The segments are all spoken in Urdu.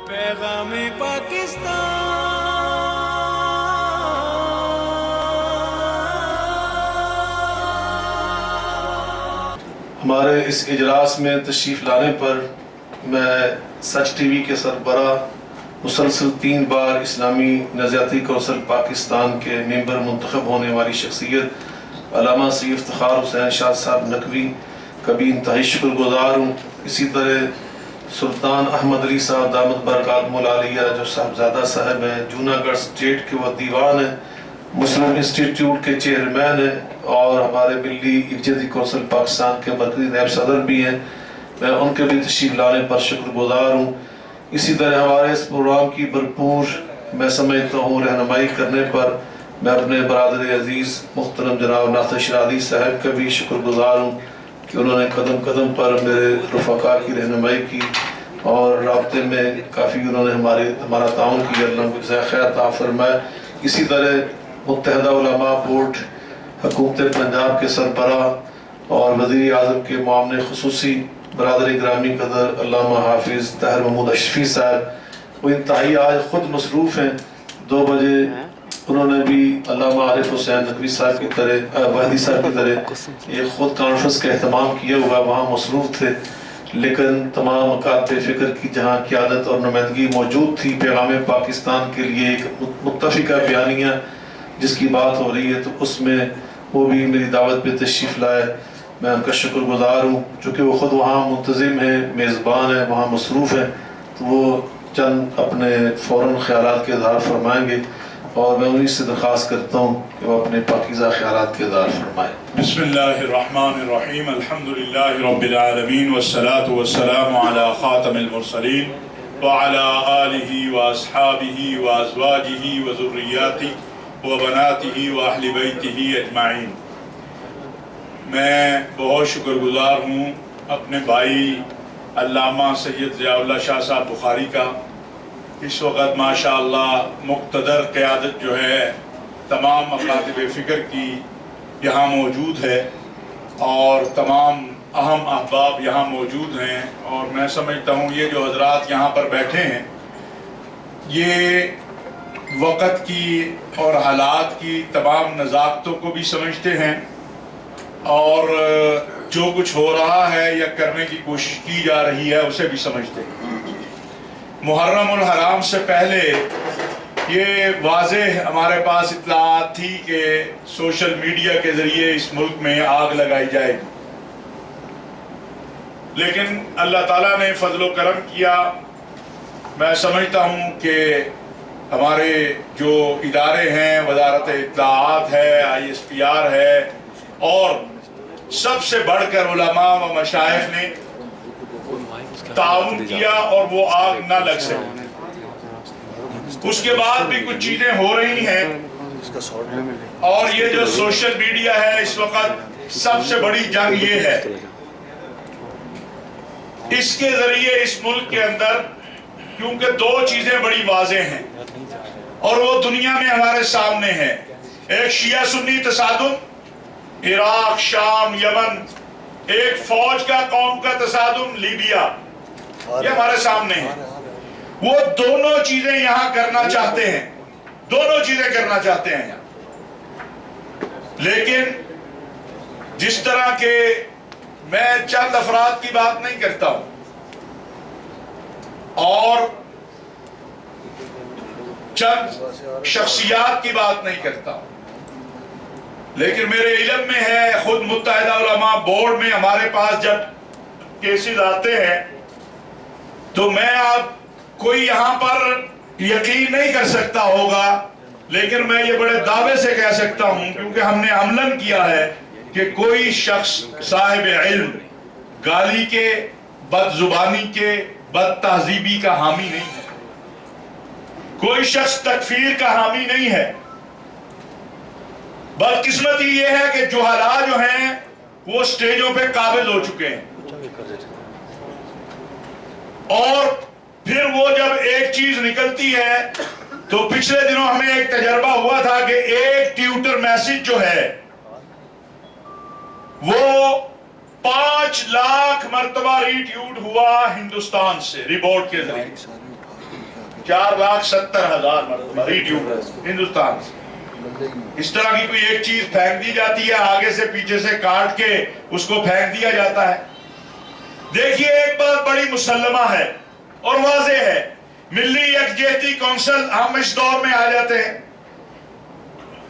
پیغام پاکستان ہمارے اس اجلاس میں تشریف لانے پر میں سچ ٹی وی کے سربراہ مسلسل 3 بار اسلامی نظریاتی کونسل پاکستان کے ممبر منتخب ہونے والی شخصیت علامہ سید افتخار حسین شاہ صاحب نقوی کا بھی انتہائی شکر گزار ہوں۔ اسی طرح سلطان احمد علی صاحب دامت برکاتہم العالیہ جو صاحبزادہ صاحب ہیں، جوناگڑھ اسٹیٹ کے وہ دیوان ہیں، مسلم انسٹیٹیوٹ کے چیئرمین ہیں اور ہمارے ملی یکجہتی کونسل پاکستان کے مرکزی نائب صدر بھی ہیں، میں ان کے بھی تشریف لانے پر شکر گزار ہوں۔ اسی طرح ہمارے اس پروگرام کی بھرپور میں سمجھتا ہوں رہنمائی کرنے پر میں اپنے برادر عزیز محترم جناب ناصر شرادی صاحب کا بھی شکر گزار ہوں کہ انہوں نے قدم قدم پر میرے رفقا کی رہنمائی کی اور رابطے میں کافی انہوں نے ہمارا تعاون کیا، اللہ کو جزائے خیر عطا فرمائے۔ اسی طرح متحدہ علماء بورڈ حکومت پنجاب کے سربراہ اور وزیر اعظم کے معاون خصوصی برادر گرامی قدر علامہ حافظ طاہر محمود اشرفی صاحب، وہ انتہائی آج خود مصروف ہیں۔ 2 بجے انہوں نے بھی علامہ عارف حسین نقوی صاحب کی طرح وحدی صاحب کی طرح ایک خود کانفرنس کا اہتمام کیا ہوا، وہاں مصروف تھے، لیکن تمام مکاتب فکر کی جہاں قیادت اور نمائندگی موجود تھی، پیغام پاکستان کے لیے ایک متفقہ بیانیہ جس کی بات ہو رہی ہے، تو اس میں وہ بھی میری دعوت پہ تشریف لائے، میں ان کا شکر گزار ہوں۔ چونکہ وہ خود وہاں منتظم ہیں، میزبان ہیں، وہاں مصروف ہیں، تو وہ چند اپنے فوراً خیالات کے اظہار فرمائیں گے اور میں انہیں سے درخواست کرتا ہوں کہ وہ اپنے پاکیزہ خیالات کے اظہار فرمائیں۔ بسم اللہ الرحمن الرحیم، الحمدللہ رب العالمین والصلاة والسلام علی خاتم المرسلین وعلی آلہ واصحابہ وازواجہ وذریاتہ وبناتہ واہل بیتہ اجمعین۔ میں بہت شکر گزار ہوں اپنے بھائی علامہ سید ضیاء اللہ شاہ صاحب بخاری کا۔ اس وقت ماشاءاللہ مقتدر قیادت جو ہے تمام مکاتب فکر کی یہاں موجود ہے اور تمام اہم احباب یہاں موجود ہیں، اور میں سمجھتا ہوں یہ جو حضرات یہاں پر بیٹھے ہیں یہ وقت کی اور حالات کی تمام نزاکتوں کو بھی سمجھتے ہیں اور جو کچھ ہو رہا ہے یا کرنے کی کوشش کی جا رہی ہے اسے بھی سمجھتے ہیں۔ محرم الحرام سے پہلے یہ واضح ہمارے پاس اطلاعات تھی کہ سوشل میڈیا کے ذریعے اس ملک میں آگ لگائی جائے گی، لیکن اللہ تعالیٰ نے فضل و کرم کیا۔ میں سمجھتا ہوں کہ ہمارے جو ادارے ہیں، وزارت اطلاعات ہے، ISPR ہے، اور سب سے بڑھ کر علماء و مشائخ نے تعاون کیا اور وہ آگ نہ لگ سکی۔ اس کے بعد بھی کچھ چیزیں ہو رہی ہیں، اور یہ جو سوشل میڈیا ہے اس وقت سب سے بڑی جنگ یہ ہے، اس کے ذریعے اس ملک کے اندر کیونکہ 2 چیزیں بڑی واضح ہیں اور وہ دنیا میں ہمارے سامنے ہیں، ایک شیعہ سنی تصادم، عراق، شام، یمن، ایک فوج کا قوم کا تصادم، لیبیا، یہ ہمارے سامنے ہیں۔ وہ دونوں چیزیں یہاں کرنا چاہتے ہیں، دونوں چیزیں کرنا چاہتے ہیں یہاں، لیکن جس طرح کے میں چند افراد کی بات نہیں کرتا ہوں اور چند شخصیات کی بات نہیں کرتا ہوں، لیکن میرے علم میں ہے خود متحدہ علماء بورڈ میں ہمارے پاس جب کیسز آتے ہیں تو میں آپ کوئی یہاں پر یقین نہیں کر سکتا ہوگا، لیکن میں یہ بڑے دعوے سے کہہ سکتا ہوں کیونکہ ہم نے عملاً کیا ہے کہ کوئی شخص صاحب علم گالی کے، بد زبانی کے، بد تہذیبی کا حامی نہیں ہے، کوئی شخص تکفیر کا حامی نہیں ہے۔ بدقسمتی یہ ہے کہ جہلاء جو ہیں وہ سٹیجوں پہ قابض ہو چکے ہیں، اور پھر وہ جب ایک چیز نکلتی ہے تو پچھلے دنوں ہمیں ایک تجربہ ہوا تھا کہ ایک ٹویٹر میسج جو ہے وہ 5 لاکھ مرتبہ ری ٹویٹ ہوا ہندوستان سے رپورٹ کے ذریعے، 4,70,000 مرتبہ ریڈیو ہندوستان سے. اس طرح کی کوئی ایک چیز پھینک دی جاتی ہے, آگے سے پیچھے سے کاٹ کے اس کو پھینک دیا جاتا ہے. دیکھیے ایک بات بڑی مسلمہ ہے اور واضح ہے, ملی یکجہتی کونسل ہم اس دور میں آ جاتے ہیں.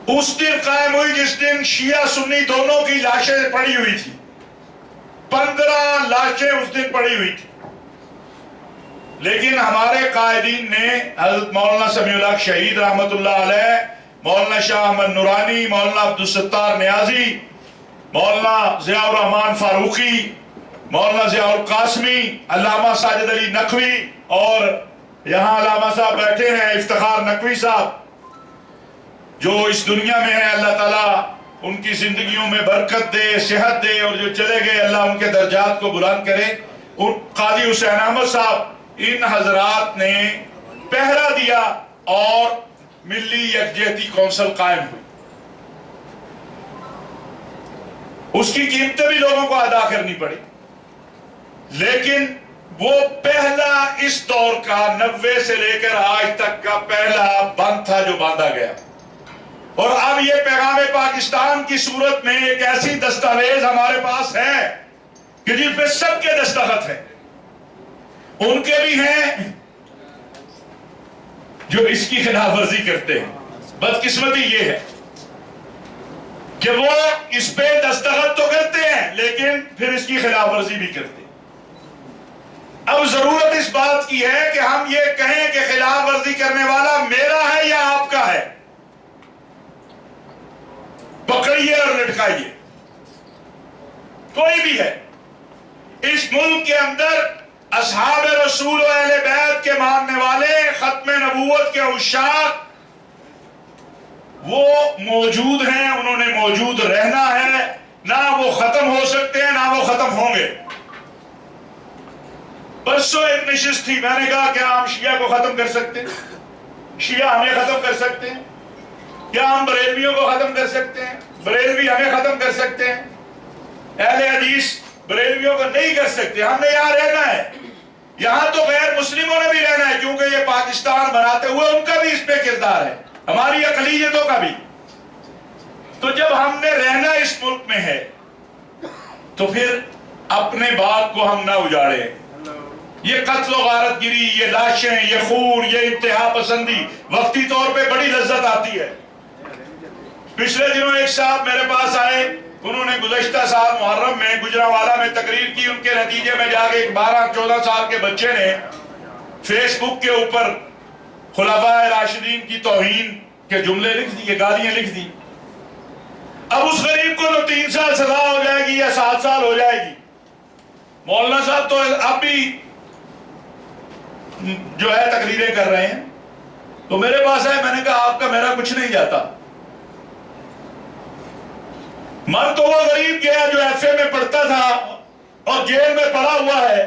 اس دن قائم ہوئی جس دن شیعہ سنی دونوں کی لاشیں پڑی ہوئی تھی. 15 لاشیں اس دن پڑی ہوئی تھی. لیکن ہمارے قائدین نے حضرت مولانا سمیع الحق شہید رحمت اللہ علیہ, مولانا شاہ احمد نورانی, مولانا عبدالستار نیازی, مولانا ضیاء الرحمن فاروقی, مولانا ضیاء القاسمی, علامہ ساجد علی نقوی, اور یہاں علامہ صاحب بیٹھے ہیں افتخار نقوی صاحب جو اس دنیا میں ہیں, اللہ تعالیٰ ان کی زندگیوں میں برکت دے, صحت دے, اور جو چلے گئے اللہ ان کے درجات کو بلند کرے. قاضی حسین احمد صاحب, ان حضرات نے پہرا دیا اور ملی یکجہتی کونسل قائم ہوئی. اس کی قیمتیں بھی لوگوں کو ادا کرنی پڑی, لیکن وہ پہلا اس دور کا 90 سے لے کر آج تک کا پہلا بند تھا جو باندھا گیا. اور اب یہ پیغام پاکستان کی صورت میں ایک ایسی دستاویز ہمارے پاس ہے کہ جس پہ سب کے دستخط ہیں, ان کے بھی ہیں جو اس کی خلاف ورزی کرتے ہیں. بدقسمتی یہ ہے کہ وہ اس پہ دستخط تو کرتے ہیں لیکن پھر اس کی خلاف ورزی بھی کرتے ہیں. اب ضرورت اس بات کی ہے کہ ہم یہ کہیں کہ خلاف ورزی کرنے والا میرا ہے یا آپ کا ہے. پکڑیے اور لٹکائیے, کوئی بھی ہے. اس ملک کے اندر اصحاب رسول و اہل بیت کے ماننے والے, ختم نبوت کے عشاق, وہ موجود ہیں, انہوں نے موجود رہنا ہے. نہ وہ ختم ہو سکتے ہیں نہ وہ ختم ہوں گے. پرسوں ایک نشست تھی, میں نے کہا کیا ہم شیعہ کو ختم کر سکتے ہیں؟ شیعہ ہمیں ختم کر سکتے ہیں؟ کیا ہم بریلویوں کو ختم کر سکتے ہیں؟ بریلوی ہمیں ختم کر سکتے ہیں؟ اہل حدیث بریلویوں کو نہیں کر سکتے. ہم نے یہاں رہنا ہے, یہاں تو غیر مسلموں نے بھی رہنا ہے, کیونکہ یہ پاکستان بناتے ہوئے ان کا بھی اس پہ کردار ہے, ہماری اقلیتوں کا بھی. تو جب ہم نے رہنا اس ملک میں ہے تو پھر اپنے باغ کو ہم نہ اجاڑیں. یہ قتل و غارت گری, یہ لاشیں, یہ خون, یہ انتہا پسندی وقتی طور پہ بڑی لذت آتی ہے. پچھلے دنوں ایک صاحب میرے پاس آئے, انہوں نے گزشتہ سال محرم میں گجرانوالہ میں تقریر کی. ان کے نتیجے میں جا کے ایک 12-14 سال کے بچے نے فیس بک کے اوپر خلفاء راشدین کی توہین کے جملے لکھ دیے, گالیاں لکھ دی. اب اس غریب کو تو 3 سال سزا ہو جائے گی یا 7 سال ہو جائے گی. مولانا صاحب تو اب بھی جو ہے تقریریں کر رہے ہیں. تو میرے پاس آئے, میں نے کہا آپ کا میرا کچھ نہیں جاتا. من تو وہ غریب گیا جو ایف اے میں پڑھتا تھا اور جیل میں پڑا ہوا ہے,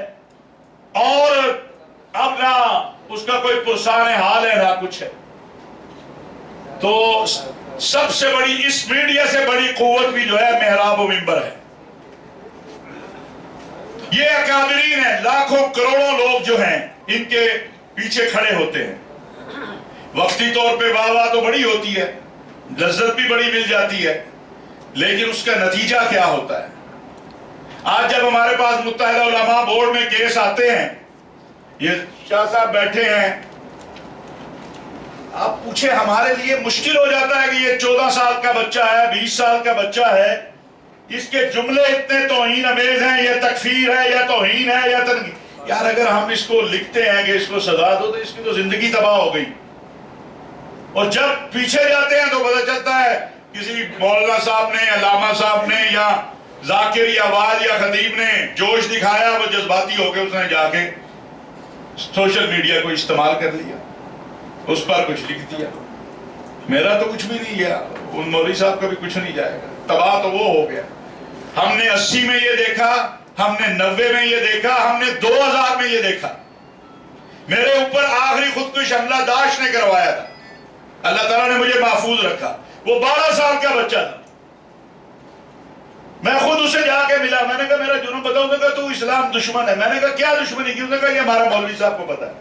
اور اب نہ اس کا کوئی پرسان حال ہے نہ کچھ ہے. تو سب سے بڑی اس میڈیا سے بڑی قوت بھی جو ہے محراب و منبر ہے. یہ اکابرین ہیں, لاکھوں کروڑوں لوگ جو ہیں ان کے پیچھے کھڑے ہوتے ہیں. وقتی طور پہ واہ واہ تو بڑی ہوتی ہے, لذت بھی بڑی مل جاتی ہے, لیکن اس کا نتیجہ کیا ہوتا ہے؟ آج جب ہمارے پاس متحدہ علماء بورڈ میں کیس آتے ہیں, یہ شاہ صاحب بیٹھے ہیں, آپ پوچھیں ہمارے لیے مشکل ہو جاتا ہے کہ یہ 14 سال کا بچہ ہے, 20 سال کا بچہ ہے, اس کے جملے اتنے توہین امیز ہیں, یہ تکفیر ہے یا توہین ہے یا تنقید. یار اگر ہم اس کو لکھتے ہیں کہ اس کو سزا دو تو اس کی تو زندگی تباہ ہو گئی. اور جب پیچھے جاتے ہیں تو پتہ چلتا ہے کسی مولانا صاحب نے, علامہ صاحب نے یا ذاکر یا وعد یا خطیب نے جوش دکھایا, وہ جذباتی ہو کے اس نے جا کے سوشل میڈیا کو استعمال کر لیا, اس پر کچھ لکھ دیا. میرا تو کچھ بھی نہیں گیا, ان مولوی صاحب کا بھی کچھ نہیں جائے گا, تباہ تو وہ ہو گیا. ہم نے 80 میں یہ دیکھا, ہم نے 90 میں یہ دیکھا, ہم نے 2000 میں یہ دیکھا. میرے اوپر آخری خودکش حملہ داعش نے کروایا تھا, اللہ تعالیٰ نے مجھے محفوظ رکھا. وہ 12 سال کا بچہ تھا, میں خود اسے جا کے ملا, میں نے کہا میرا جنون بتاؤ. نے کہا تو اسلام دشمن ہے. میں نے کہا کیا دشمنی کی؟ اس نے کہا یہ ہمارا مولوی صاحب کو پتا ہے.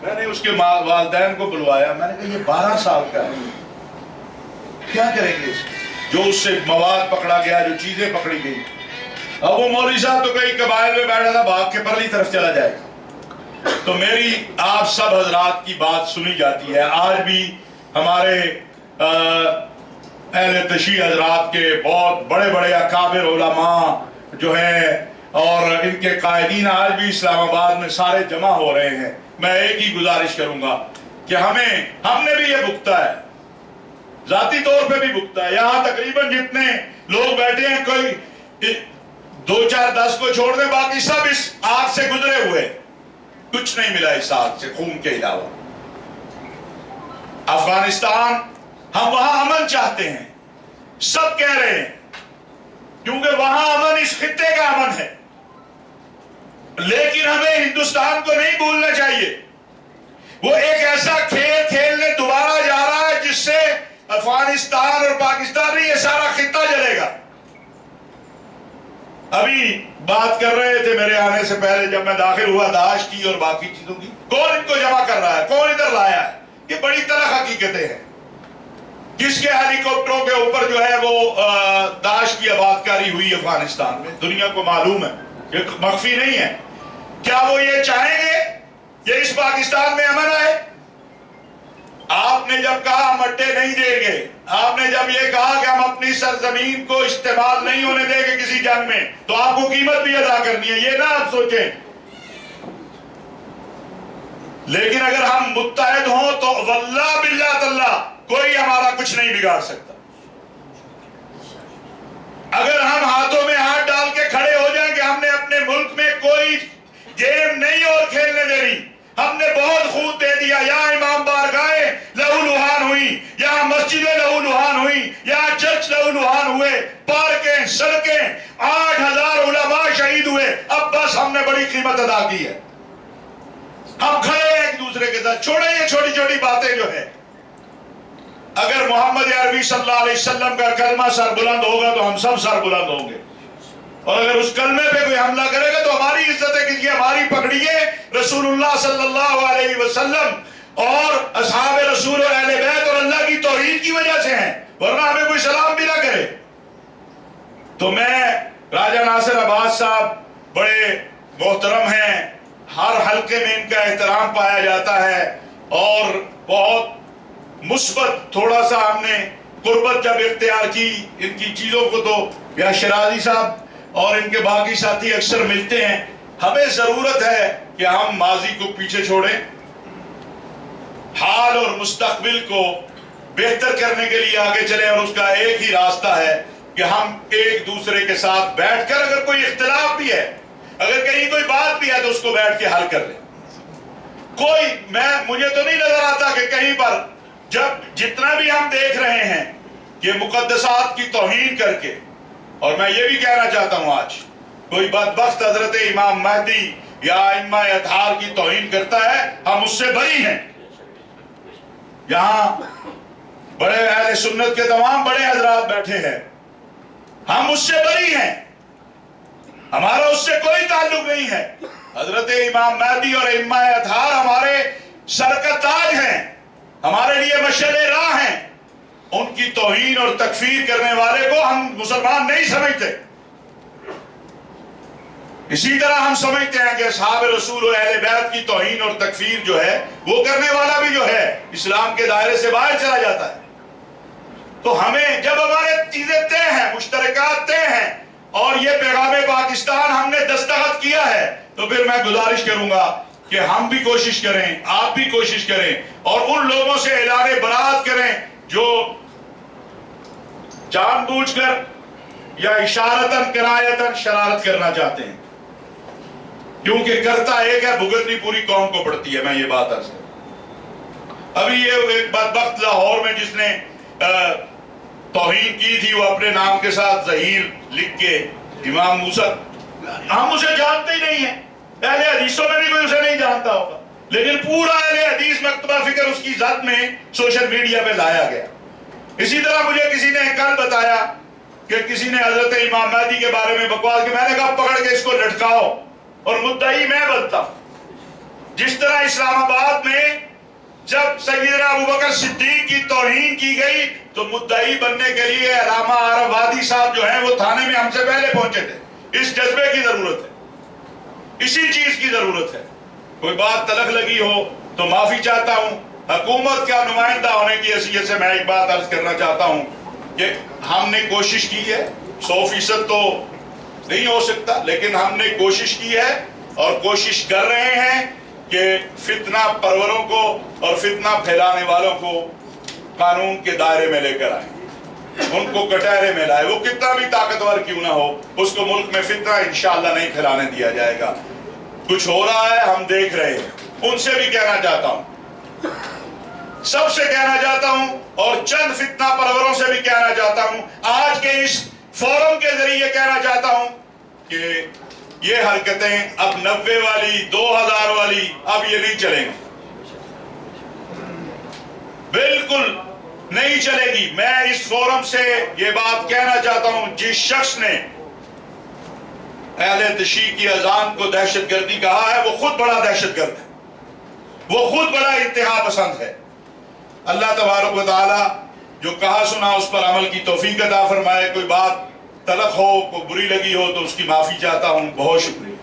میں نے اس کے والدین کو بلوایا، میں نے کہا یہ 12 سال کا ہے، کیا کریں گے اس جو اس سے مواد پکڑا گیا، جو چیزیں پکڑی گئی. اب وہ مولوی صاحب تو کئی قبائل میں بیٹھا تھا، بھاگ کے پرلی طرف چلا جائے گا. تو میری آپ سب حضرات کی بات سنی جاتی ہے. آج بھی ہمارے اہل تشیع حضرات کے بہت بڑے بڑے اکابر علماء جو ہیں اور ان کے قائدین آج بھی اسلام آباد میں سارے جمع ہو رہے ہیں. میں ایک ہی گزارش کروں گا کہ ہم نے بھی یہ بھگتا ہے، ذاتی طور پہ بھی بھگتا ہے. یہاں تقریباً جتنے لوگ بیٹھے ہیں، کوئی 2 4 10 کو چھوڑ دیں، باقی سب اس آگ سے گزرے ہوئے، کچھ نہیں ملا اس آگ سے خون کے علاوہ. افغانستان، ہم وہاں امن چاہتے ہیں، سب کہہ رہے ہیں، کیونکہ وہاں امن اس خطے کا امن ہے. لیکن ہمیں ہندوستان کو نہیں بھولنا چاہیے. وہ ایک ایسا کھیل کھیلنے دوبارہ جا رہا ہے جس سے افغانستان اور پاکستان نہیں، یہ سارا خطہ جلے گا. ابھی بات کر رہے تھے میرے آنے سے پہلے جب میں داخل ہوا داعش کی اور باقی چیزوں کی. کون ان کو جمع کر رہا ہے، کون ادھر لایا ہے؟ یہ بڑی طرح حقیقتیں ہیں. جس کے ہیلی کاپٹروں کے اوپر جو ہے وہ داعش کی آباد کاری ہوئی افغانستان میں، دنیا کو معلوم ہے، یہ مخفی نہیں ہے. کیا وہ یہ چاہیں گے کہ اس پاکستان میں امن آئے؟ آپ نے جب کہا ہم اڈے نہیں دیں گے، آپ نے جب یہ کہا کہ ہم اپنی سرزمین کو استعمال نہیں ہونے دیں گے کسی جنگ میں، تو آپ کو قیمت بھی ادا کرنی ہے، یہ نہ آپ سوچیں. لیکن اگر ہم متحد ہوں تو واللہ باللہ تاللہ کوئی ہمارا کچھ نہیں بگاڑ سکتا. اگر ہم ہاتھوں میں ہاتھ ڈال کے کھڑے ہو جائیں کہ ہم نے اپنے ملک میں کوئی گیم نہیں اور کھیلنے دینی، ہم نے بہت خون دے دیا، یہاں امام بارگاہیں لہو لہان ہوئی، یہاں مسجدیں لہو لہان ہوئی، یہاں چرچ لہو لہان ہوئے، پارکیں، سڑکیں، 8000 علماء شہید ہوئے. اب بس ہم نے بڑی قیمت ادا کی ہے. ہم کھڑے ہیں ایک دوسرے کے ساتھ. چھوڑیں یہ چھوٹی چھوٹی باتیں جو ہیں. اگر محمد عربی صلی اللہ علیہ وسلم کا کلمہ سر بلند ہوگا تو ہم سب سر بلند ہوں گے، اور اگر اس کلمے پہ کوئی حملہ کرے گا تو ہماری عزت ہے کہ ہماری پکڑیے رسول اللہ صلی اللہ علیہ وسلم اور اصحاب رسول اور اہل بیت اور اللہ کی توحید کی وجہ سے ہیں، ورنہ ہمیں کوئی سلام بھی نہ کرے. تو میں راجہ ناصر عباس صاحب بڑے محترم ہیں، ہر حلقے میں ان کا احترام پایا جاتا ہے، اور بہت مثبت تھوڑا سا ہم نے قربت جب اختیار کی ان کی چیزوں کو، تو یا شرازی صاحب اور ان کے باقی ساتھی اکثر ملتے ہیں. ہمیں ضرورت ہے کہ ہم ماضی کو پیچھے چھوڑیں، حال اور مستقبل کو بہتر کرنے کے لیے آگے چلیں، اور اس کا ایک ہی راستہ ہے کہ ہم ایک دوسرے کے ساتھ بیٹھ کر، اگر کوئی اختلاف بھی ہے، اگر کہیں کوئی بات بھی ہے تو اس کو بیٹھ کے حل کر لیں. مجھے تو نہیں نظر آتا کہ کہیں پر جب جتنا بھی ہم دیکھ رہے ہیں کہ مقدسات کی توہین کر کے، اور میں یہ بھی کہنا چاہتا ہوں آج کوئی بدبخت حضرت امام مہدی یا ائمہ اطہار کی توہین کرتا ہے، ہم اس سے بری ہیں. یہاں بڑے اہل سنت کے تمام بڑے حضرات بیٹھے ہیں، ہم اس سے بری ہیں، ہمارا اس سے کوئی تعلق نہیں ہے. حضرت امام مہدی اور ائمہ اطہار ہمارے سر کا تاج ہیں، ہمارے لیے مشعل راہ ہیں. ان کی توہین اور تکفیر کرنے والے کو ہم مسلمان نہیں سمجھتے. اسی طرح ہم سمجھتے ہیں کہ اصحاب رسول و اہل بیت کی توہین اور تکفیر جو ہے وہ کرنے والا بھی جو ہے اسلام کے دائرے سے باہر چلا جاتا ہے. تو ہمیں جب ہمارے چیزیں طے ہیں، مشترکات طے ہیں، اور یہ پیغام پاکستان ہم نے دستخط کیا ہے، تو پھر میں گزارش کروں گا کہ ہم بھی کوشش کریں، آپ بھی کوشش کریں، اور ان لوگوں سے اعلان برات کریں جو جان بوجھ کر یا اشارتاً کنایتاً شرارت کرنا چاہتے ہیں. کیونکہ کرتا ایک ہے، بھگتنی پوری قوم کو پڑتی ہے. میں یہ بات عرض کروں. ابھی یہ ایک بدبخت لاہور میں جس نے توہین کی تھی، وہ اپنے نام کے ساتھ ظہیر لکھ کے امام موسیٰ، ہم اسے جانتے ہی نہیں ہیں، اہل حدیثوں میں بھی کوئی اسے نہیں جانتا ہوگا، لیکن پورا اہل حدیث مکتبہ فکر اس کی ذات میں سوشل میڈیا پہ لایا گیا. اسی طرح مجھے کسی نے کل بتایا کہ کسی نے حضرت امام مہدی کے بارے میں بکواس کی. میں نے کہا پکڑ کے اس کو لٹکاؤ اور مدعی میں بنتا ہوں. جس طرح اسلام آباد میں جب سیدنا ابوبکر صدیق کی توہین کی گئی تو مدعی بننے کے لیے علامہ عارف وادی صاحب جو ہیں وہ تھانے میں ہم سے پہلے پہنچے تھے. اس جذبے کی ضرورت ہے, اسی چیز کی ضرورت ہے. کوئی بات تلخ لگی ہو تو معافی چاہتا ہوں. حکومت کا نمائندہ ہونے کی حیثیت سے میں ایک بات عرض کرنا چاہتا ہوں کہ ہم نے کوشش کی ہے, 100% تو نہیں ہو سکتا, لیکن ہم نے کوشش کی ہے اور کوشش کر رہے ہیں کہ فتنہ پروروں کو اور فتنہ پھیلانے والوں کو قانون کے دائرے میں لے کر آئیں, ان کو کٹہرے میں لائے. وہ کتنا بھی طاقتور کیوں نہ ہو, اس کو ملک میں فتنہ انشاءاللہ نہیں پھیلانے دیا جائے گا. کچھ ہو رہا ہے, ہم دیکھ رہے ہیں. ان سے بھی کہنا چاہتا ہوں, سب سے کہنا چاہتا ہوں, اور چند فتنہ پروروں سے بھی کہنا چاہتا ہوں, آج کے اس فورم کے ذریعے کہنا چاہتا ہوں کہ یہ حرکتیں اب 90 والی 2000 والی اب یہ نہیں چلیں گی, بالکل نہیں چلے گی. میں اس فورم سے یہ بات کہنا چاہتا ہوں, جس شخص نے اہل تشیع کی اذان کو دہشت گردی کہا ہے وہ خود بڑا دہشت گرد ہے, وہ خود بڑا انتہا پسند ہے. اللہ تبارک و تعالی جو کہا سنا اس پر عمل کی توفیق عطا فرمائے. کوئی بات تلخ ہو, کوئی بری لگی ہو تو اس کی معافی چاہتا ہوں. بہت شکریہ.